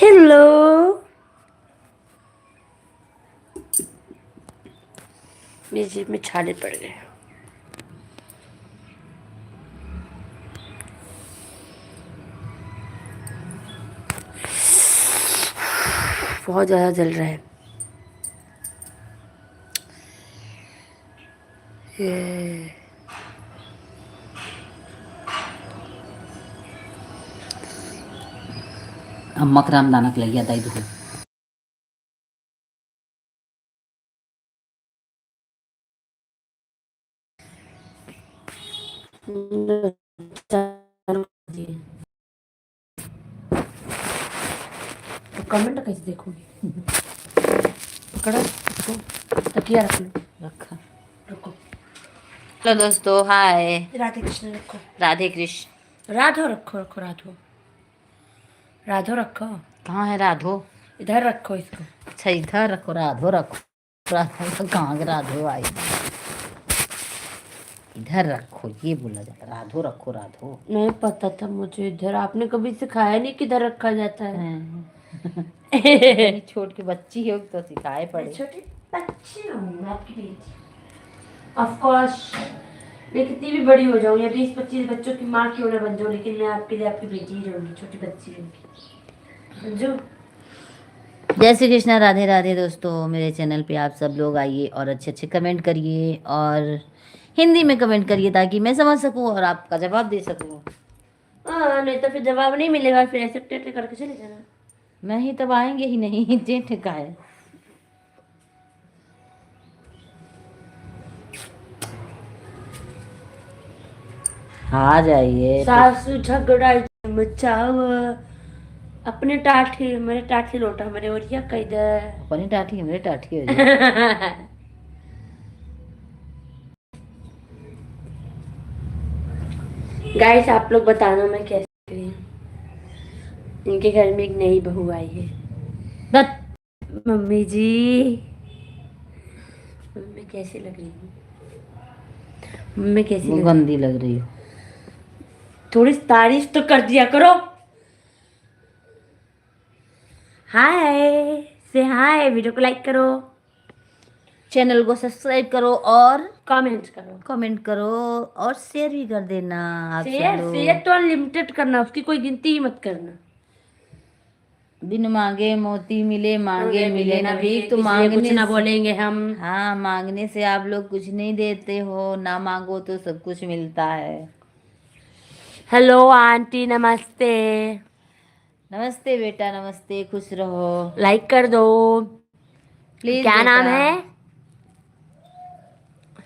Hello. मेरी जीभ में छाले पड़ गए। बहुत ज़्यादा जल रहा है ये। अम्मा राम दानक लग गया दाई दुखी तो कमेंट कैसे देखोगी? पकड़ा तकिया रख लो। रखा। रखो। हेलो दोस्तों, हाय। राधे कृष्ण रखो। राधे कृष्ण। राधो रखो। रखो राधो। राधो रखो। कहाँ है राधो? इधर रखो इसको। अच्छा इधर रखो। राधो रखो। राधो कहाँ के राधो आई? इधर रखो ये बोला जाता। राधो रखो। राधो नहीं पता था मुझे। इधर आपने कभी सिखाया नहीं किधर रखा जाता है। इतनी छोट की बच्ची हो तो सिखाए पड़े। छोटी बच्ची हूँ आपकी बेटी। ऑफ कोर्स मैं कितनी भी बड़ी हो जाऊँ या 20-25 बच्चों की माँ क्यों ना बन जाऊँ, लेकिन मैं आपके लिए आपकी बेटी ही रहूंगी, छोटी बच्ची रहूंगी। समझो। जय श्री कृष्णा। राधे राधे दोस्तों, मेरे चैनल पे आप सब लोग आइए और अच्छे अच्छे कमेंट करिए और हिंदी में कमेंट करिए ताकि मैं समझ सकूं और आपका जवाब दे सकूं। हाँ नहीं तो फिर जवाब नहीं मिलेगा, फिर ऐसे टेटे करके चले जाना। नहीं तब आएंगे ही नहीं। जेठ का है। आ जाइए। सासू झगड़ा मचाव अपने टाठी मेरे टाठी लोटा मेरे ओरिया कैदर। अपनी टाठी हमरे टाठी हो जाए। गाइस आप लोग बताना मैं कैसे लग रही हूँ। इनके घर में एक नई बहू आई है। मम्मी जी मम्मी कैसी लग रही हूँ? मम्मी कैसी वो लग रही? गंदी लग रही हो। थोड़ी तारीफ तो कर दिया करो। हाय से हाय, वीडियो को लाइक करो, चैनल को सब्सक्राइब करो और कमेंट करो और शेयर भी कर देना। आप सब शेयर लोग तो अनलिमिटेड करना, उसकी कोई गिनती ही मत करना। बिन मांगे मोती मिले, मांगे मिले ना न भी भीख। तो किसी से कुछ मांगने ना से, बोलेंगे हम। हाँ मांगने से आप लोग कुछ नहीं देते हो, ना मांगो तो सब कुछ मिलता है। हेलो आंटी नमस्ते। नमस्ते बेटा, नमस्ते। खुश रहो। लाइक कर दो। प्लीज क्या बेटा, नाम है?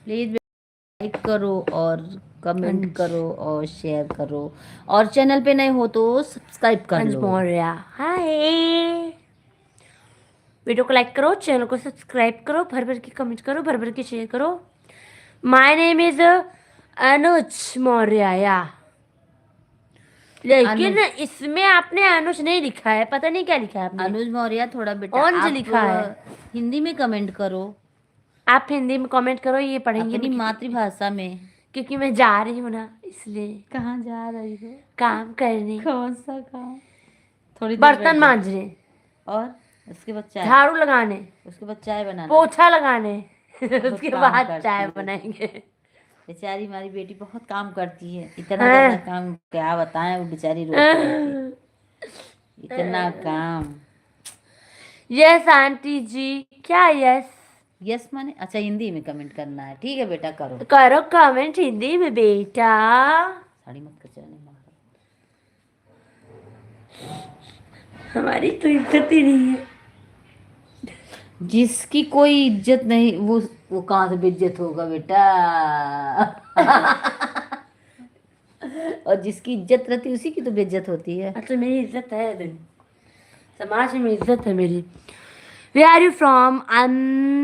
प्लीज लाइक करो और कमेंट करो और शेयर करो और चैनल पे नए हो तो सब्सक्राइब कर अंश लो। मौर्य। हाय। वीडियो को लाइक करो, चैनल को सब्सक्राइब करो, भर भर के कमेंट करो, भर भर के शेयर करो। माय नेम इज अनुज मौर्य या, लेकिन इसमें आपने अनुज नहीं लिखा है, पता नहीं क्या लिखा है आपने। अनुज मौर्य थोड़ा बेटा अंज आप लिखा है। हिंदी में कमेंट करो, आप हिंदी में कमेंट करो, ये पढ़ेंगे अपनी मैं मातृभाषा में। क्योंकि मैं जा रही हूँ ना, इसलिए। कहाँ जा रही हो? काम करने। कौन सा काम? थोड़ी देर बैठ बर्तन जाओ। मांजने, और उसके बाद चाय, झाड़ू लगाने, उसके बाद चाय बनाना। पोछा लगाने बहुत उसके काम बाद करती चाय है बनाएंगे। बेचारी हमारी बेटी, बहुत काम करती है। इतना ज्यादा हाँ। काम क्या बताएं, वो बेचारी रोती रहती है। इतना काम। यस आंटी जी। क्या यस? यस माने अच्छा हिंदी में कमेंट करना है। ठीक है बेटा करो। करो कमेंट हिंदी में बेटा। साड़ी मत कचराने मारो। हमारी तो इज्जत ही नहीं है। जिसकी कोई इज्जत नहीं वो कहाँ से बेइज्जत होगा बेटा? और जिसकी इज्जत रहती है उसी की तो बेइज्जत होती है। अच्छा मेरी इज्जत है दिन, समाज में इज्जत है मेरी। Where are you from?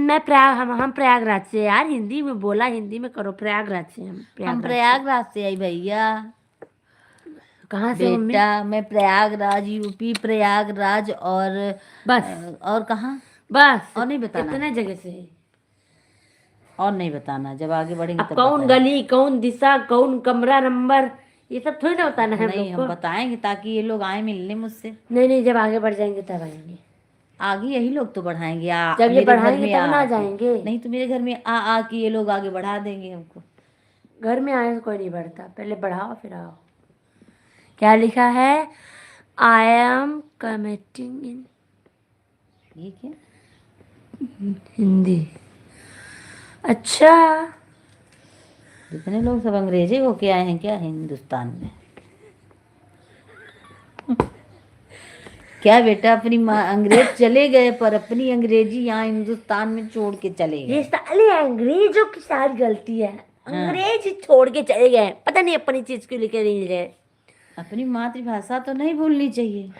मैं हम प्रयागराज से। यार हिंदी में बोला, हिंदी में करो। प्रयागराज से हम हम प्रयागराज से। प्रयागराज से आई भैया। कहाँ से मम्मी? बेटा मैं प्रयागराज, यूपी प्रयागराज। और बस और कहाँ? बस और नहीं बताना? इतने जगह से है। और नहीं बताना, जब आगे बढ़ेंगे अब तब कौन बताएंगे। गली, कौन दिशा, कौन कमरा नंबर, ये सब थोड़ी ना बताना है हम नहीं, लोग हम को। बताएंगे ताकि ये लोग आए मिलने मुझसे। नहीं, जब आगे बढ़ जाएंगे तब आएंगे। आगे यही लोग तो बढ़ाएंगे, जब ये मेरे घर बढ़ाएंगे में तब ना आके। जाएंगे। नहीं तो मेरे घर में आ के ये लोग आगे बढ़ा देंगे हमको। घर में आए तो कोई नहीं बढ़ता, पहले बढ़ाओ फिर आओ। क्या लिखा है? आई एम कमिटिंग इन ये क्या? हिंदी। अच्छा, जितने लोग सब अंग्रेजी होके आए हैं क्या हिंदुस्तान में? क्या बेटा, अपनी माँ अंग्रेज चले गए पर अपनी अंग्रेजी यहाँ हिंदुस्तान में छोड़ के चले ये गए। साले अंग्रेजों की सारी गलती है। हाँ, अंग्रेज ही छोड़ के चले गए, पता नहीं अपनी चीज क्यों लेके नहीं गए। अपनी मातृभाषा तो नहीं भूलनी चाहिए।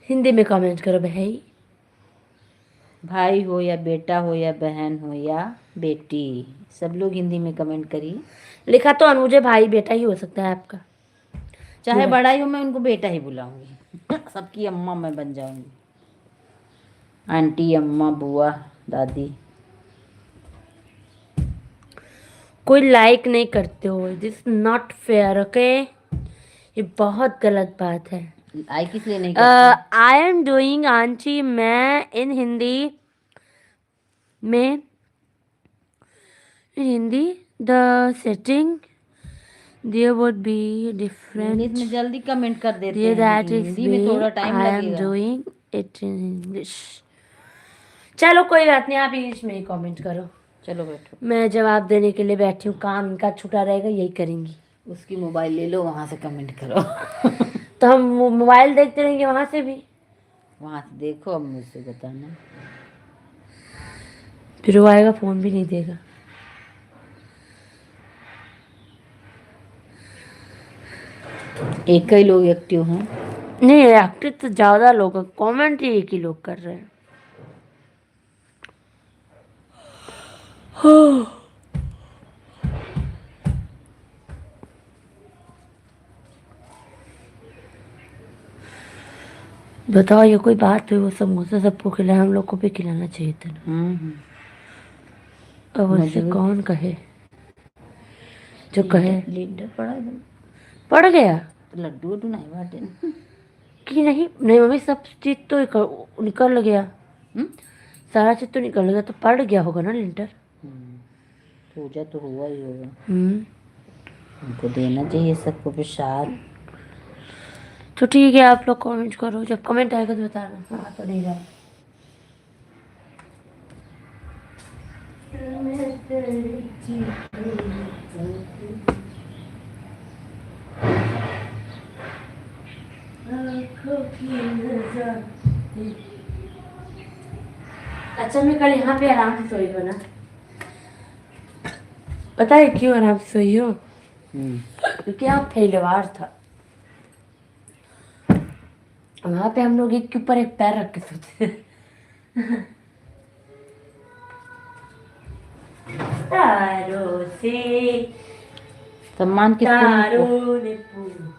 हिंदी में कमेंट करो भाई। भाई हो या बेटा हो या बहन हो या बेटी, सब लोग हिंदी में कमेंट करिए। लिखा तो अनुजे भाई बेटा ही हो सकता है आपका। चाहे बड़ा ही हो, मैं उनको बेटा ही बुलाऊंगी। सबकी अम्मा मैं बन जाऊंगी, आंटी, अम्मा, बुआ, दादी। कोई लाइक नहीं करते हो, दिस नॉट फेयर, ओके। ये बहुत गलत बात है। आई किस लिए नहीं करते? आई एम डूइंग आंटी, मैं इन हिंदी में, in Hindi the setting there would be different, English में जल्दी कमेंट कर देते देयर हैं, दैट लेकिन इज हिंदी वे में थोड़ा टाइम आई एम लगेगा। Doing it in English. चलो कोई बात नहीं, आप इंग्लिश में ही कमेंट करो। चलो बैठो, मैं जवाब देने के लिए बैठी हूँ, काम इनका छूटा रहेगा, यही करेंगी। उसकी मोबाइल ले लो, वहां से कमेंट करो। तो हम मोबाइल देखते रहेंगे वहां से भी। वहां से देखो, अब मुझसे बताना। फिर वो आएगा, फोन भी नहीं देगा। एक ही लोग एक्टिव हैं। नहीं, एक्टिव तो ज्यादा लोग, कमेंट ही एक ही लोग कर रहे हैं। बताओ, ये कोई बात हुई? वो समोसा सबको खिलाया, हम लोग को भी खिलाना चाहिए था ना। अब उससे मजबूर। कौन कहे, जो कहे। लीडर पड़ा एकदम। पड़ गया तो लड्डू वड्डू नहीं बांटे ना। कि नहीं? नहीं मम्मी, सब चीज तो निकल गया। हम्म? सारा चीज तो निकल गया, तो पड़ गया होगा ना लिंटर। पूजा तो हुआ ही होगा। हम्म, उनको देना चाहिए सबको प्रसाद। तो ठीक है, आप लोग कमेंट करो, जब कमेंट आएगा तो बताना। हाँ, तो नहीं रहा। अच्छा, मैं कल यहाँ पे आराम से सोई हूँ ना। पता है क्यों आराम से सोई हूँ? क्योंकि यहाँ फैलवार था। वहां पे हम लोग एक के ऊपर एक पैर रख के सोते थे। तारों से सम्मान किसको नहीं? तारों ने पूछा।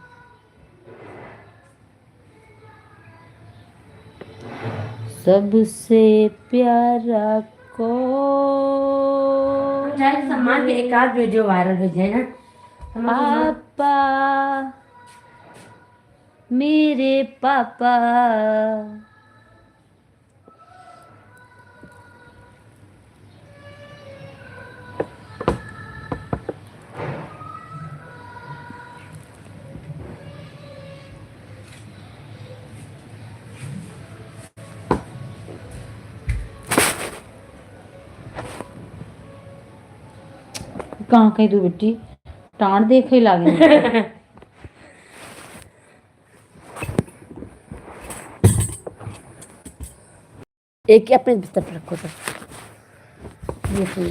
सबसे प्यारा को शायद सम्मान के एक आध वीडियो वायरल हो जाए ना। पापा, मेरे पापा। कहाँ कहीं तू बेटी टाण देख ही लागे। एक ही अपने बिस्तर पर रखो तो ये फोन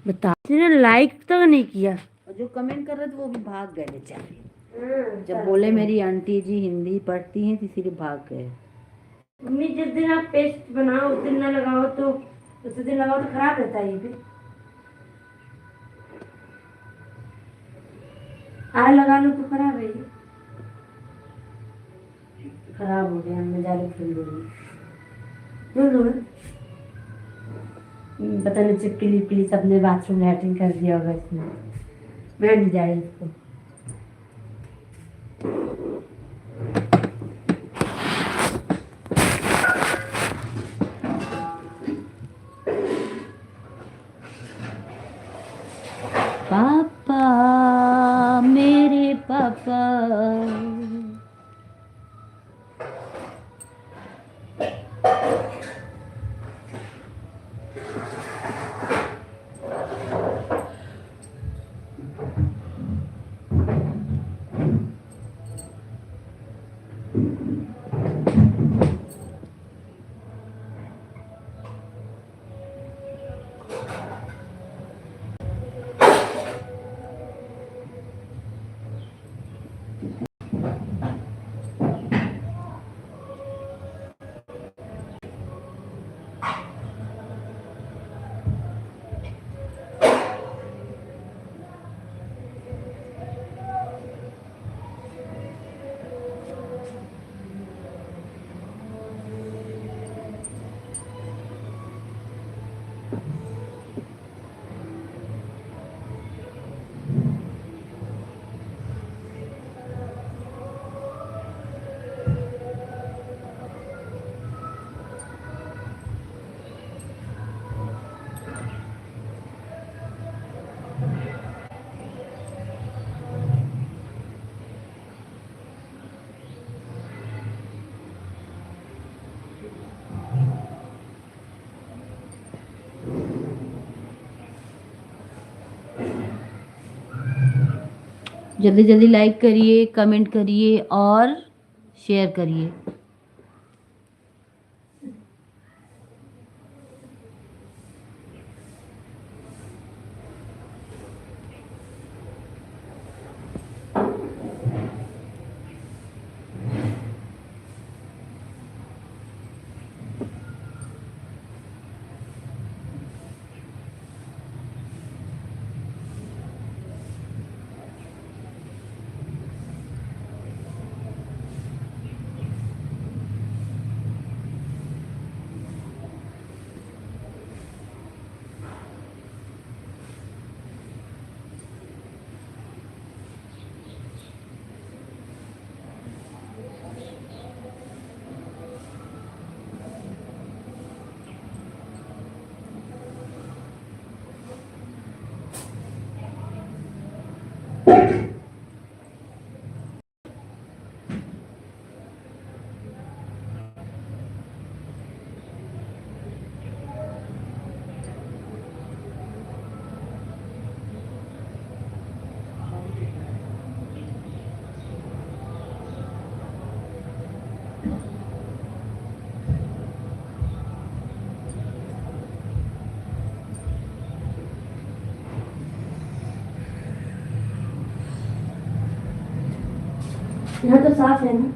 बता, लाइक तक नहीं किया। और जो कमेंट कर रहे थे वो भी भाग गए बेचारे। जब बोले मेरी आंटी जी हिंदी पढ़ती हैं तो इसीलिए भाग गए। मम्मी, जिस दिन आप पेस्ट बनाओ उस दिन ना लगाओ तो उस दिन लगाओ तो खराब रहता है। ये भी आज लगा लो तो खराब है। ये खराब हो गया, मैं जाके खोल दूंगी। पता नहीं चिपकली पिली सबने बाथरूम लैट्रिन कर दिया होगा इसमें, बैठ जाए इसको। पापा मेरे पापा। जल्दी जल्दी लाइक करिए, कमेंट करिए और शेयर करिए। यहाँ तो साफ है ना।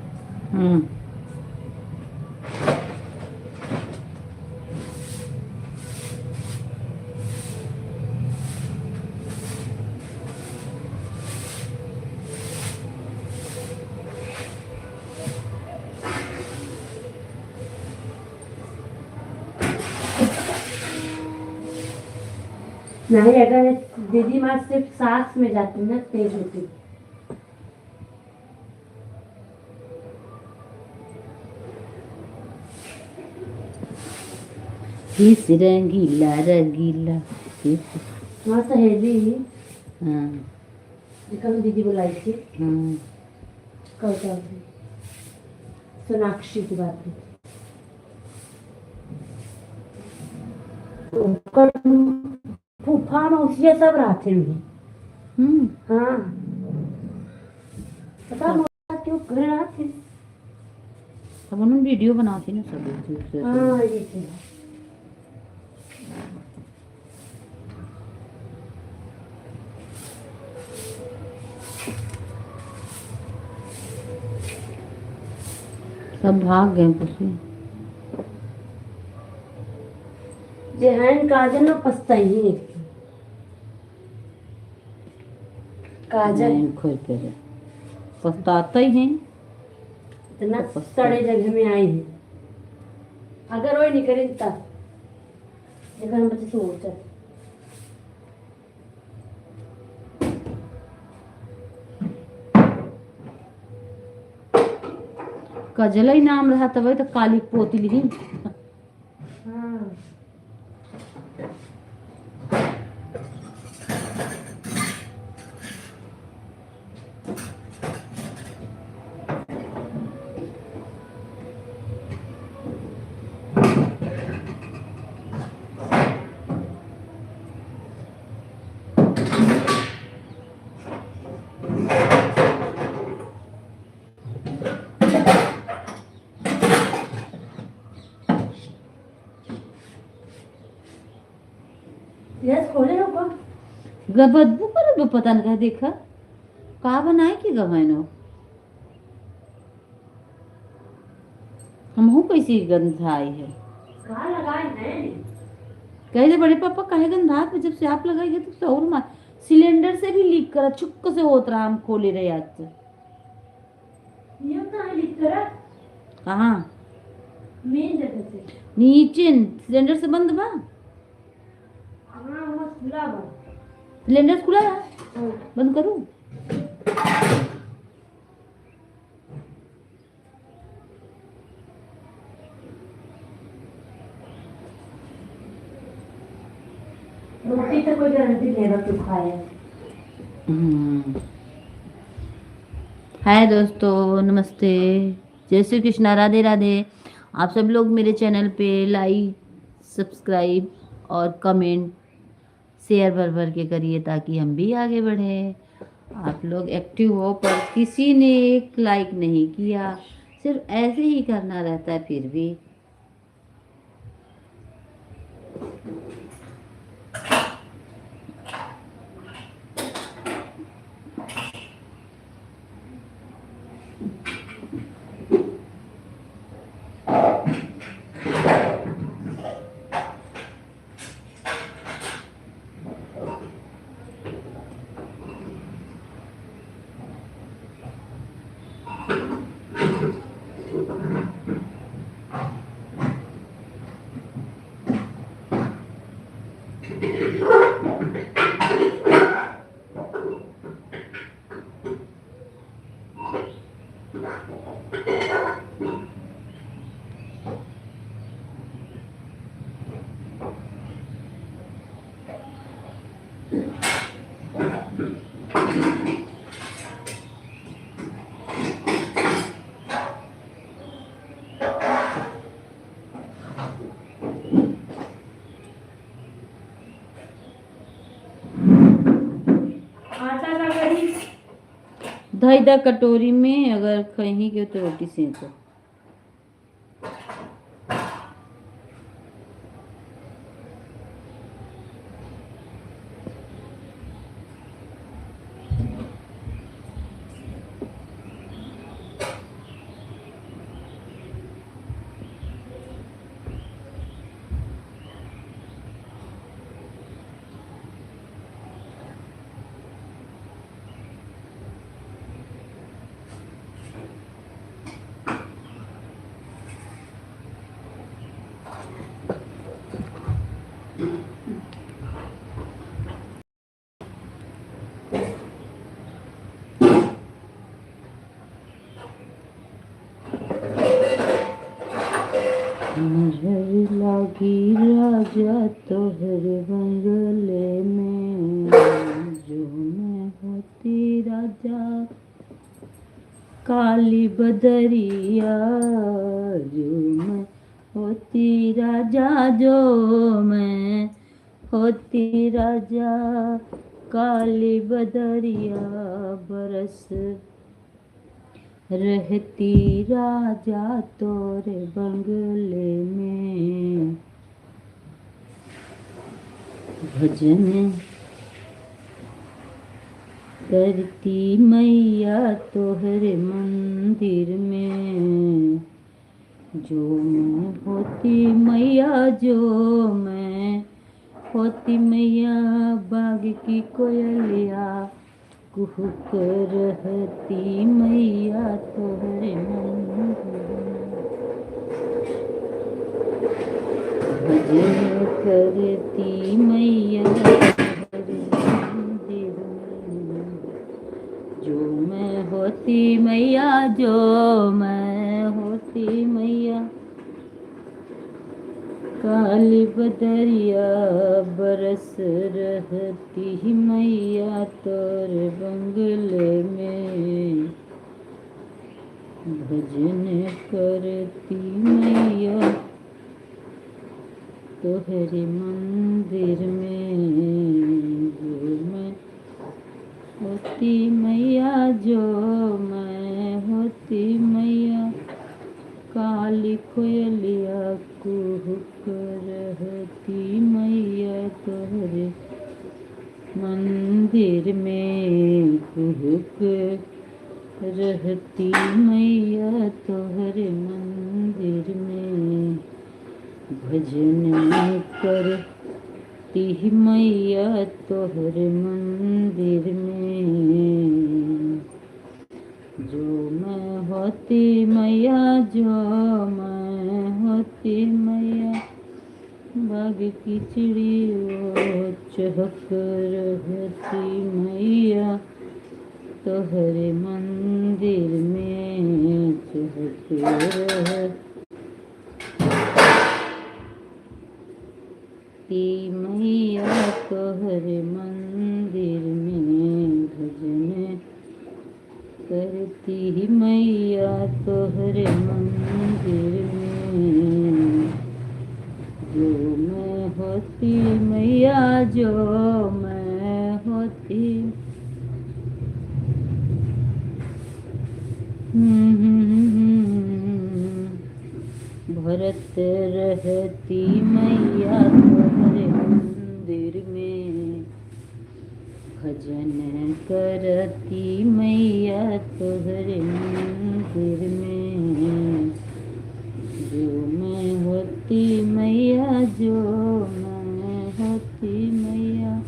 नहीं, अगर दीदी माँ सिर्फ सांस में जाती ना तेज होती। किस रंगीला रंगीला वहाँ सहेली हाँ कल दीदी बुलाई थी, हाँ कल सोनाक्षी की बात हुई। फूफा मौसी सब रहते हैं। हाँ पता मोटा क्यों कर रहा थे। तब उन्होंने वीडियो बनाती ना सब। हाँ ये थे। सब भाग गए पुसी। जेहन काजल ना पछताई ही काजल खोल के पछताता ही है। इतना सड़े जगह में आई है। अगर वो नहीं करें तब देखो बच्चे सोच है कजला ही नाम रहा तब तो काली पोती लिखी। हाँ गैस खोले लो कौन बदबू कर पता नहीं देखा का बनाए की गवाइनो हमहू कैसी गंध आई है। कहाँ लगाए हैं कह दे बड़े पापा कहे गंधा पे जब से आप लगाई तब से और मार सिलेंडर से भी लीक करा छुक से होत रहा हम खोले रहे आज से। ये कहाँ लिख कर कहाँ मेन जगह से नीचे सिलेंडर से बंद बा हाँ वो खुला बा सिलेंडर खुला है बंद करूं रोटी तो कोई गारंटी लेगा क्यों खाए हाय दोस्तों नमस्ते जय श्री कृष्णा राधे राधे। आप सब लोग मेरे चैनल पे लाइक सब्सक्राइब और कमेंट शेयर भर भर के करिए ताकि हम भी आगे बढ़े। आप लोग एक्टिव हो पर किसी ने एक लाइक नहीं किया सिर्फ ऐसे ही करना रहता है फिर भी। आटा का करी धई दा कटोरी में अगर कहीं के तो रोटी सेको। नजर लागी राजा तोहर बंगले में जो मैं होती राजा काली बदरिया जो मैं होती राजा जो मैं होती राजा काली बदरिया बरस रहती राजा तोरे बंगले में। भजन करती मैया तोहरे मंदिर में जो मैं होती मैया जो मैं होती मैया बाग की कोयलिया कुहक रहती मैया तोहरे मंदिर में। भजन करती मैया तोहरे मंदिर में। जो मैं होती मैया, जो मैं होती मैया, काली बदरिया बरस रहती मैया तोरे बंगले में। भजन करती मैया तोहरे मंदिर में। जो मैं होती मैया, जो मैं होती मैया, काली कोयलिया कुहक रहती मैया तोहरे मंदिर में। कुहक रहती मैया तोहरे मंदिर में। भजन करती मैया तोहरे मंदिर में। जो मैं होती मैया, जो मैं होती मैया, बाग की चिड़ियों चहक रहती मैया तोहरे मंदिर में। चहक रहती मैया तोहरे मंदिर में। भजन करती मैया तोहरे मंदिर में। जो मैं होती मैया, जो मैं होती भरत रहती मैया तोहरे मंदिर में। भजन करती मैया तोहरे मंदिर में। जो मैं होती मैया, जो मैं होती मैया,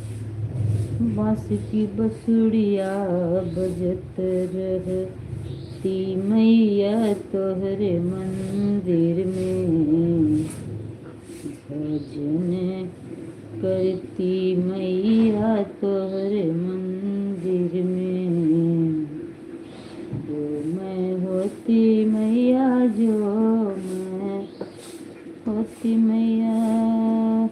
बांस की बसुड़िया बजत रहती मैया तोहरे मंदिर में। भजन करती मैया तोहरे मंदिर में। जो मैं होती मैया, जो मैं होती मैया।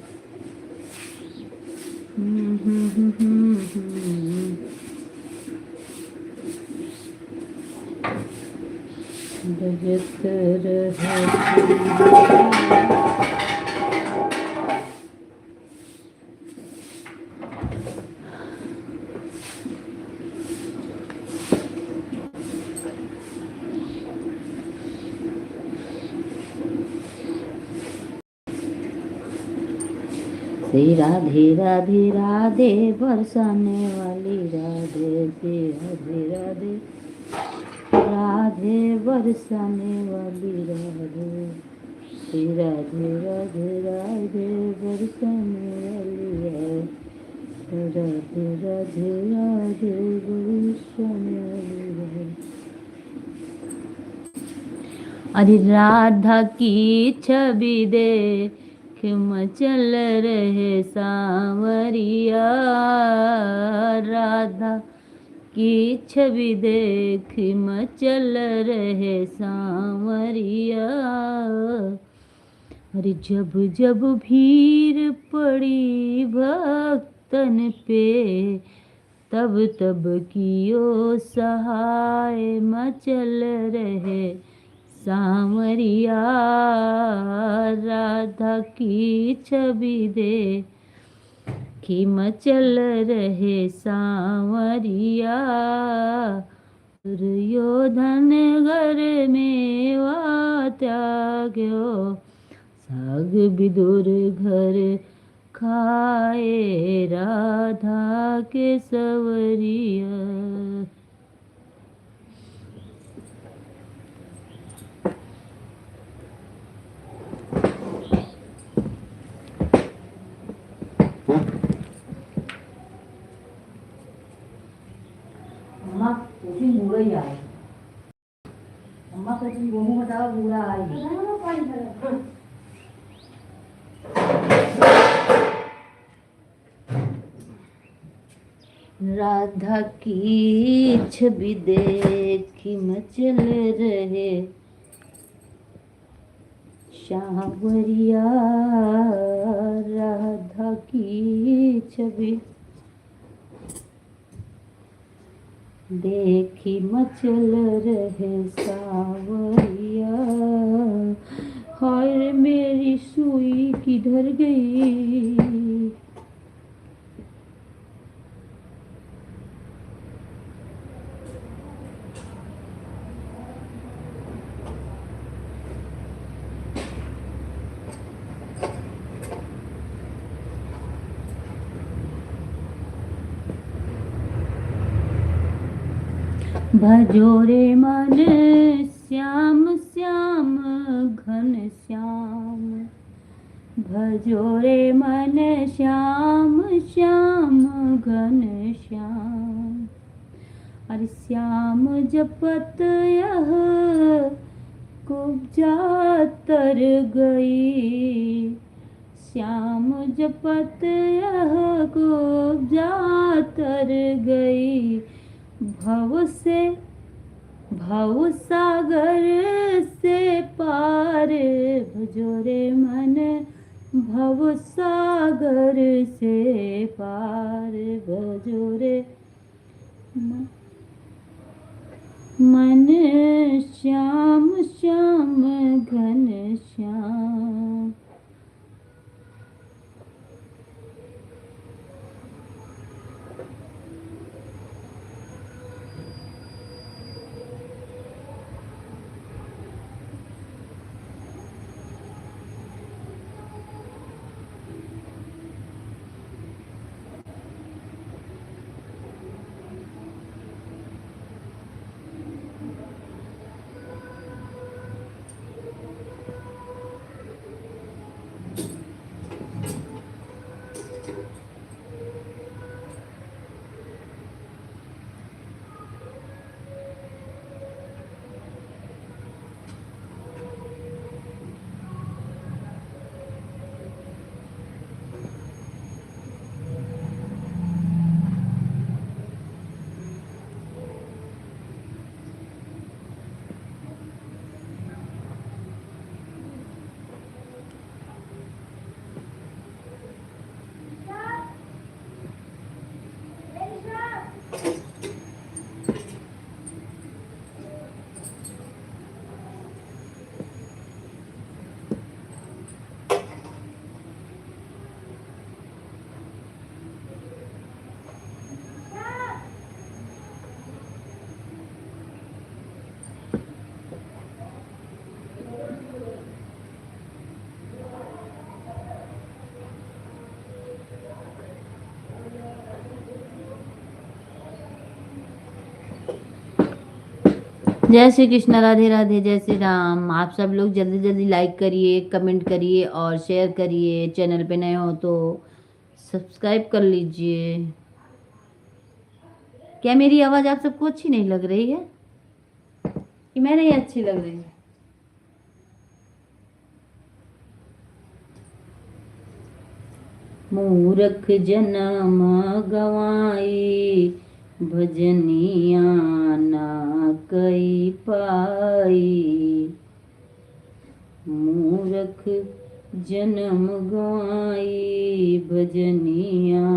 बजत रहती श्री राधे राधे राधे बरसाने वाली राधे। श्री राधे राधे राधे बरसाने वाली राधे। श्री राधे राधे राधे बरसाने वाली राधे। राधे राधे राधे बरसाने वाली राधे। अरे राधा की छवि देख मचल रहे सांवरिया। राधा की छवि देख मचल रहे सांवरिया। अरे जब जब भीड़ पड़ी भक्तन पे, तब तब कियो सहाय मचल रहे सांवरिया। राधा की छवि देखी मचल रहे सांवरिया। दुर्योधन घर में त्याग्यो, साग विदुर घर खाए राधा के सवरिया। बुरा ही आए अम्मा कहती वो बताओ बुरा आई। राधा की छवि देखी मचल रहे शावरिया, राधा की छवि देखी मचल रहे सावरिया। हाय मेरी सुई किधर गई। भजोरे मन श्याम श्याम घन श्याम, भजोरे मन श्याम श्याम घन श्याम। अरे श्याम जपत यह कुब्जा तर गई, श्याम जपत यह कुब्जा तर गई। भव सागर से पार, भजोरे मन भव सागर से पार, भजोरे मन श्याम श्याम घन श्याम। जय श्री कृष्ण, राधे राधे, जय श्री राम। आप सब लोग जल्दी जल्दी लाइक करिए, कमेंट करिए और शेयर करिए। चैनल पे नए हो तो सब्सक्राइब कर लीजिए। क्या मेरी आवाज़ आप सबको अच्छी नहीं लग रही है कि मैंने ही अच्छी लग रही है? मूर्ख जन्म गवाई, भजनिया ना कई पाई। मूर्ख जन्म गवाई, भजनिया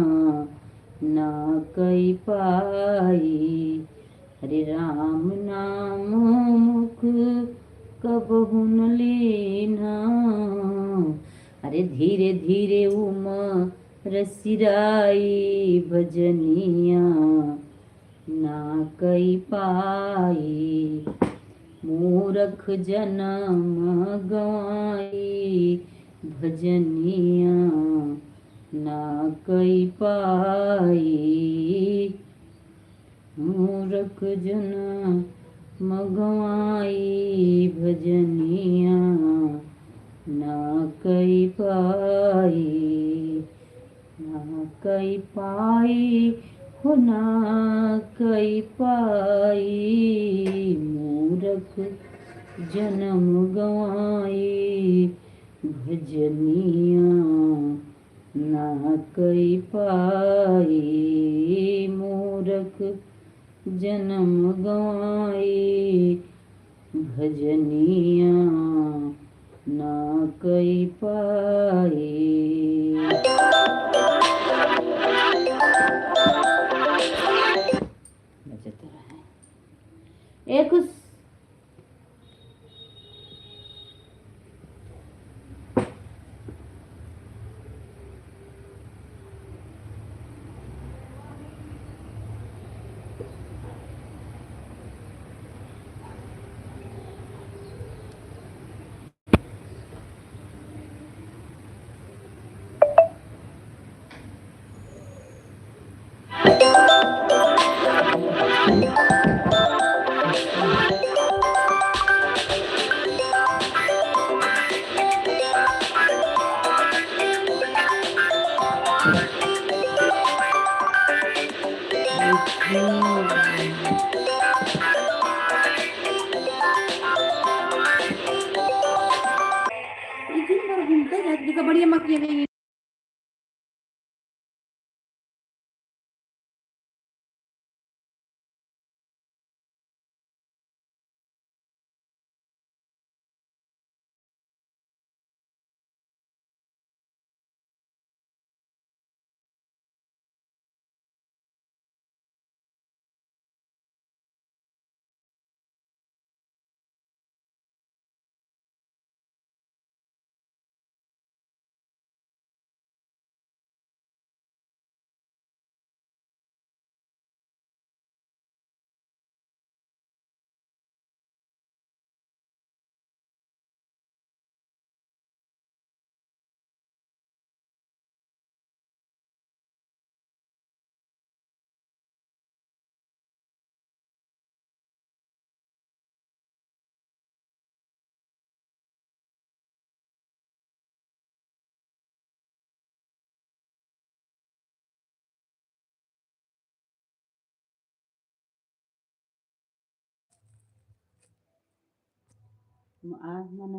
ना कई पाई। हरे राम नाम मुख कबहु न लेना, अरे धीरे धीरे उमर सिराई। भजनिया ना कई पाई, मूर्ख जन्म गवाई। भजनिया ना कई पाई, मूर्ख जन्म गवाई। भजनिया ना कई पाई, ना कई पाई हो ना कई पाई। मूर्ख जन्म गवाई, भजनिया ना कई पाए मूरख जन्म गवाए भजनिया ना कई पाए। बजते रहे एक उस दिन भर घूमते रहते देखो बढ़िया मक्खी नहीं। आज मैंने